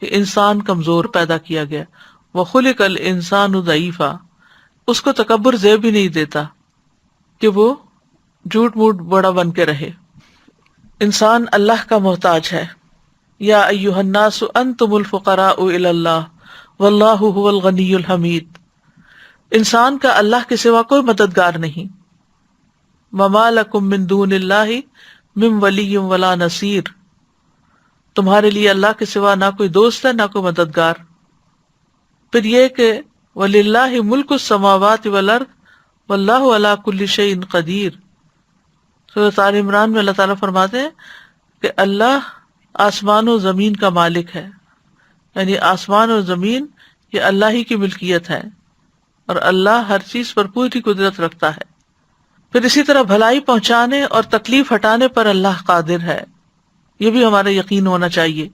کہ انسان کمزور پیدا کیا گیا. وَخُلِقَ الْإِنسَانُ ضَعِيفًا، اس کو تکبر زیب بھی نہیں دیتا کہ وہ جھوٹ موٹ بڑا بن کے رہے. انسان اللہ کا محتاج ہے. یا ایھا الناس انتم الفقراء الی اللہ واللہ هو الغنی الحمید. انسان کا اللہ کے سوا کوئی مددگار نہیں. وما لکم من دون اللہ من ولی ولا نصیر، تمہارے لیے اللہ کے سوا نہ کوئی دوست ہے نہ کوئی مددگار. پھر یہ کہ وَلِلَّهِ مُلْكُ السَّمَاوَاتِ وَالْأَرْضِ وَاللَّهُ عَلَى كُلِّ شَيْءٍ قَدِيرٌ. سورۃ آل عمران میں اللہ تعالیٰ فرماتے ہیں کہ اللہ آسمان و زمین کا مالک ہے، یعنی آسمان اور زمین یہ اللہ ہی کی ملکیت ہے اور اللہ ہر چیز پر پوری قدرت رکھتا ہے. پھر اسی طرح بھلائی پہنچانے اور تکلیف ہٹانے پر اللہ قادر ہے، یہ بھی ہمارا یقین ہونا چاہیے.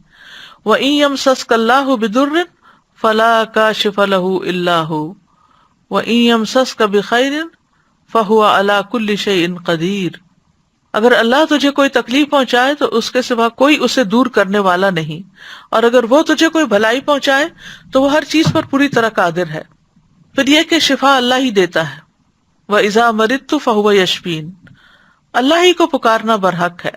وَإِن يَمْسَسْكَ اللَّهُ بِضُرٍّ فَلَا كَاشِفَ لَهُ إِلَّا هُوَ وَإِن يَمْسَسْكَ بِخَيْرٍ فَهُوَ عَلَى كُلِّ شَيْءٍ قَدِيرٌ. اگر اللہ تجھے کوئی تکلیف پہنچائے تو اس کے سوا کوئی اسے دور کرنے والا نہیں، اور اگر وہ تجھے کوئی بھلائی پہنچائے تو وہ ہر چیز پر پوری طرح قادر ہے. پھر یہ کہ شفا اللہ ہی دیتا ہے. وَإِذَا مَرِضْتُ فَهُوَ يَشْفِينِ، اللہ ہی کو پکارنا برحق ہے.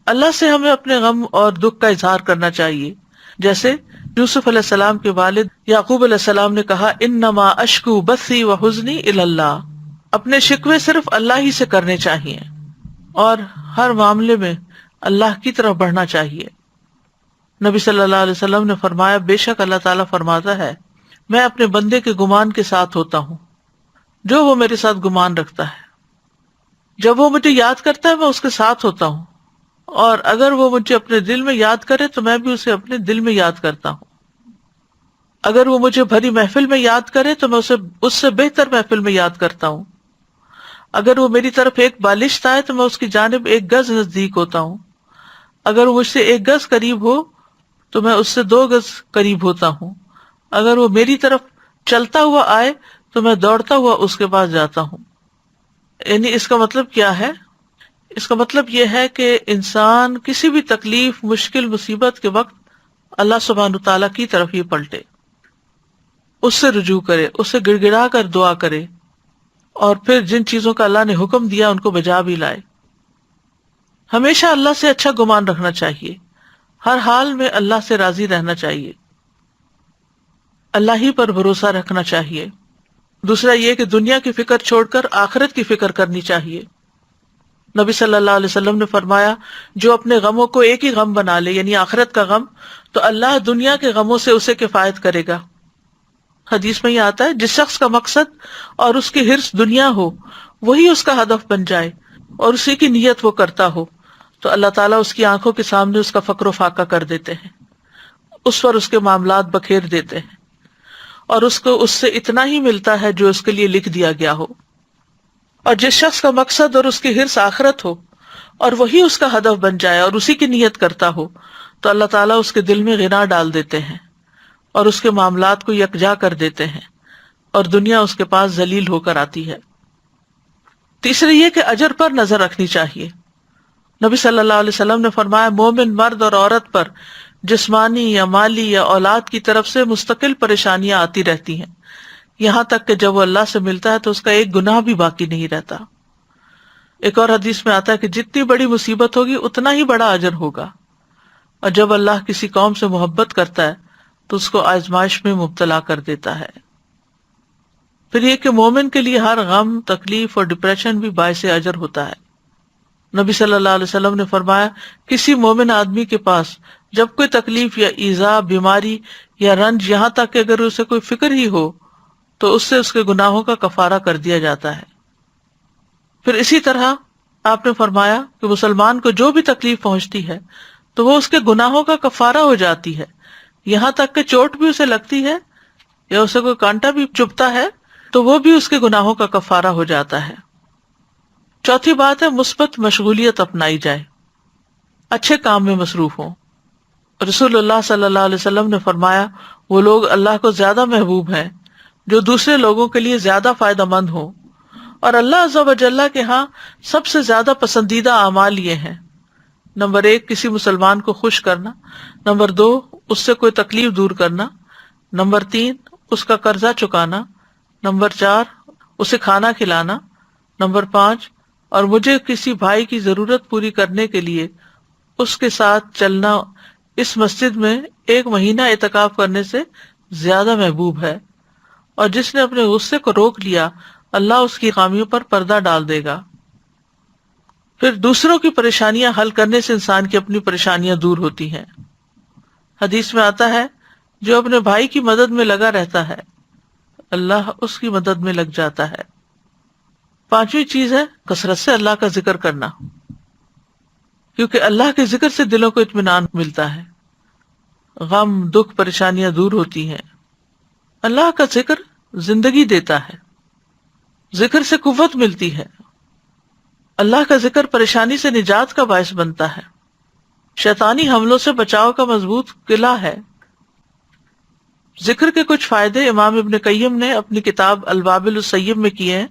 اللہ سے ہمیں اپنے غم اور دکھ کا اظہار کرنا چاہیے، جیسے یوسف علیہ السلام کے والد یعقوب علیہ السلام نے کہا انما اشکو بثی وحزنی الی اللہ. اپنے شکوے صرف اللہ ہی سے کرنے چاہیے اور ہر معاملے میں اللہ کی طرف بڑھنا چاہیے. نبی صلی اللہ علیہ وسلم نے فرمایا بے شک اللہ تعالیٰ فرماتا ہے میں اپنے بندے کے گمان کے ساتھ ہوتا ہوں جو وہ میرے ساتھ گمان رکھتا ہے. جب وہ مجھے یاد کرتا ہے میں اس کے ساتھ ہوتا ہوں، اور اگر وہ مجھے اپنے دل میں یاد کرے تو میں بھی اسے اپنے دل میں یاد کرتا ہوں. اگر وہ مجھے بھری محفل میں یاد کرے تو میں اسے اس سے بہتر محفل میں یاد کرتا ہوں. اگر وہ میری طرف ایک بالشت آئے تو میں اس کی جانب ایک گز نزدیک ہوتا ہوں. اگر وہ مجھ سے ایک گز قریب ہو تو میں اس سے 2 گز قریب ہوتا ہوں. اگر وہ میری طرف چلتا ہوا آئے تو میں دوڑتا ہوا اس کے پاس جاتا ہوں. یعنی اس کا مطلب کیا ہے؟ اس کا مطلب یہ ہے کہ انسان کسی بھی تکلیف مشکل مصیبت کے وقت اللہ سبحانہ تعالیٰ کی طرف ہی پلٹے، اس سے رجوع کرے، اس سے گڑ گڑا کر دعا کرے، اور پھر جن چیزوں کا اللہ نے حکم دیا ان کو بجا بھی لائے. ہمیشہ اللہ سے اچھا گمان رکھنا چاہیے، ہر حال میں اللہ سے راضی رہنا چاہیے، اللہ ہی پر بھروسہ رکھنا چاہیے. دوسرا یہ کہ دنیا کی فکر چھوڑ کر آخرت کی فکر کرنی چاہیے. نبی صلی اللہ علیہ وسلم نے فرمایا جو اپنے غموں کو ایک ہی غم بنا لے، یعنی آخرت کا غم، تو اللہ دنیا کے غموں سے اسے کفایت کرے گا. حدیث میں یہ آتا ہے جس شخص کا مقصد اور اس کی حرص دنیا ہو وہی اس کا ہدف بن جائے اور اسی کی نیت وہ کرتا ہو تو اللہ تعالیٰ اس کی آنکھوں کے سامنے اس کا فقر و فاقہ کر دیتے ہیں، اس پر اس کے معاملات بکھیر دیتے ہیں، اور اس کو اس سے اتنا ہی ملتا ہے جو اس کے لیے لکھ دیا گیا ہو. اور جس شخص کا مقصد اور اس کی حرص آخرت ہو اور وہی اس کا ہدف بن جائے اور اسی کی نیت کرتا ہو تو اللہ تعالیٰ اس کے دل میں غنا ڈال دیتے ہیں اور اس کے معاملات کو یکجا کر دیتے ہیں اور دنیا اس کے پاس ذلیل ہو کر آتی ہے. تیسرے یہ کہ اجر پر نظر رکھنی چاہیے. نبی صلی اللہ علیہ وسلم نے فرمایا مومن مرد اور عورت پر جسمانی یا مالی یا اولاد کی طرف سے مستقل پریشانیاں آتی رہتی ہیں، یہاں تک کہ جب وہ اللہ سے ملتا ہے تو اس کا ایک گناہ بھی باقی نہیں رہتا. ایک اور حدیث میں آتا ہے کہ جتنی بڑی مصیبت ہوگی اتنا ہی بڑا اجر ہوگا، اور جب اللہ کسی قوم سے محبت کرتا ہے تو اس کو آزمائش میں مبتلا کر دیتا ہے. پھر یہ کہ مومن کے لیے ہر غم، تکلیف اور ڈپریشن بھی باعث اجر ہوتا ہے. نبی صلی اللہ علیہ وسلم نے فرمایا کسی مومن آدمی کے پاس جب کوئی تکلیف یا ایذا، بیماری یا رنج، یہاں تک کہ اگر اسے کوئی فکر ہی ہو تو اس سے اس کے گناہوں کا کفارہ کر دیا جاتا ہے. پھر اسی طرح آپ نے فرمایا کہ مسلمان کو جو بھی تکلیف پہنچتی ہے تو وہ اس کے گناہوں کا کفارہ ہو جاتی ہے، یہاں تک کہ چوٹ بھی اسے لگتی ہے یا اسے کوئی کانٹا بھی چبھتا ہے تو وہ بھی اس کے گناہوں کا کفارہ ہو جاتا ہے. چوتھی بات ہے مثبت مشغولیت اپنائی جائے، اچھے کام میں مصروف ہوں. رسول اللہ صلی اللہ علیہ وسلم نے فرمایا وہ لوگ اللہ کو زیادہ محبوب ہیں جو دوسرے لوگوں کے لیے زیادہ فائدہ مند ہوں، اور اللہ عز و جل کے ہاں سب سے زیادہ پسندیدہ اعمال یہ ہیں نمبر 1 کسی مسلمان کو خوش کرنا، نمبر 2 اس سے کوئی تکلیف دور کرنا، نمبر 3 اس کا قرضہ چکانا، نمبر 4 اسے کھانا کھلانا، نمبر 5 اور مجھے کسی بھائی کی ضرورت پوری کرنے کے لیے اس کے ساتھ چلنا اس مسجد میں 1 مہینہ اعتکاف کرنے سے زیادہ محبوب ہے، اور جس نے اپنے غصے کو روک لیا اللہ اس کی خامیوں پر پردہ ڈال دے گا۔ پھر دوسروں کی پریشانیاں حل کرنے سے انسان کی اپنی پریشانیاں دور ہوتی ہیں۔ حدیث میں آتا ہے جو اپنے بھائی کی مدد میں لگا رہتا ہے اللہ اس کی مدد میں لگ جاتا ہے۔ 5ویں چیز ہے کثرت سے اللہ کا ذکر کرنا، کیونکہ اللہ کے ذکر سے دلوں کو اطمینان ملتا ہے، غم دکھ پریشانیاں دور ہوتی ہیں۔ اللہ کا ذکر زندگی دیتا ہے، ذکر سے قوت ملتی ہے۔ اللہ کا ذکر پریشانی سے نجات کا باعث بنتا ہے، شیطانی حملوں سے بچاؤ کا مضبوط قلعہ ہے۔ ذکر کے کچھ فائدے امام ابن قیم نے اپنی کتاب الوابل الصیب میں کیے ہیں۔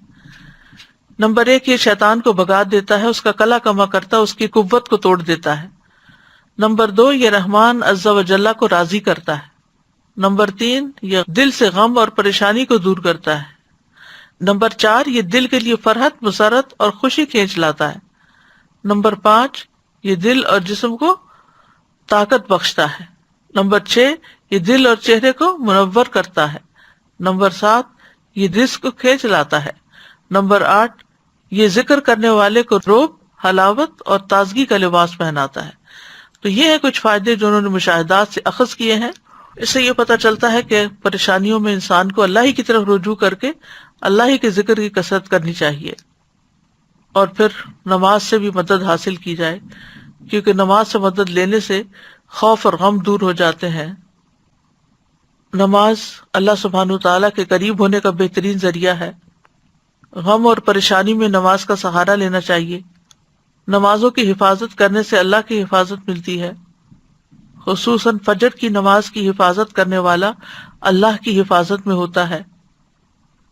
نمبر 1 یہ شیطان کو بھگا دیتا ہے، اس کا قلع کما کرتا ہے، اس کی قوت کو توڑ دیتا ہے۔ نمبر 2 یہ رحمان عز و جل کو راضی کرتا ہے۔ نمبر 3 یہ دل سے غم اور پریشانی کو دور کرتا ہے۔ نمبر 4 یہ دل کے لیے فرحت، مسرت اور خوشی کھینچ لاتا ہے۔ نمبر 5 یہ دل اور جسم کو طاقت بخشتا ہے۔ نمبر 6 یہ دل اور چہرے کو منور کرتا ہے۔ نمبر 7 یہ رزق کو کھینچ لاتا ہے۔ نمبر 8 یہ ذکر کرنے والے کو روب، حلاوت اور تازگی کا لباس پہناتا ہے۔ تو یہ ہیں کچھ فائدے جو انہوں نے مشاہدات سے اخذ کیے ہیں۔ اس سے یہ پتہ چلتا ہے کہ پریشانیوں میں انسان کو اللہ ہی کی طرف رجوع کر کے اللہ ہی کے ذکر کی کثرت کرنی چاہیے، اور پھر نماز سے بھی مدد حاصل کی جائے، کیونکہ نماز سے مدد لینے سے خوف اور غم دور ہو جاتے ہیں۔ نماز اللہ سبحانہ وتعالیٰ کے قریب ہونے کا بہترین ذریعہ ہے۔ غم اور پریشانی میں نماز کا سہارا لینا چاہیے۔ نمازوں کی حفاظت کرنے سے اللہ کی حفاظت ملتی ہے، خصوصاً فجر کی نماز کی حفاظت کرنے والا اللہ کی حفاظت میں ہوتا ہے۔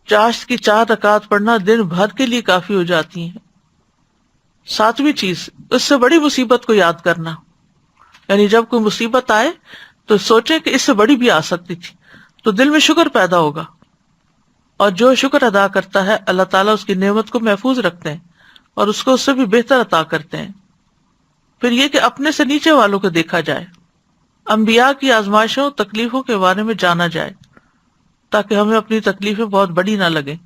چاشت کی 4 رکعات پڑھنا دن بھر کے لیے کافی ہو جاتی ہیں۔ 7ویں چیز اس سے بڑی مصیبت کو یاد کرنا، یعنی جب کوئی مصیبت آئے تو سوچیں کہ اس سے بڑی بھی آ سکتی تھی، تو دل میں شکر پیدا ہوگا، اور جو شکر ادا کرتا ہے اللہ تعالیٰ اس کی نعمت کو محفوظ رکھتے ہیں اور اس کو اس سے بھی بہتر عطا کرتے ہیں۔ پھر یہ کہ اپنے سے نیچے والوں کو دیکھا جائے، انبیاء کی آزمائشوں تکلیفوں کے بارے میں جانا جائے، تاکہ ہمیں اپنی تکلیفیں بہت بڑی نہ لگیں۔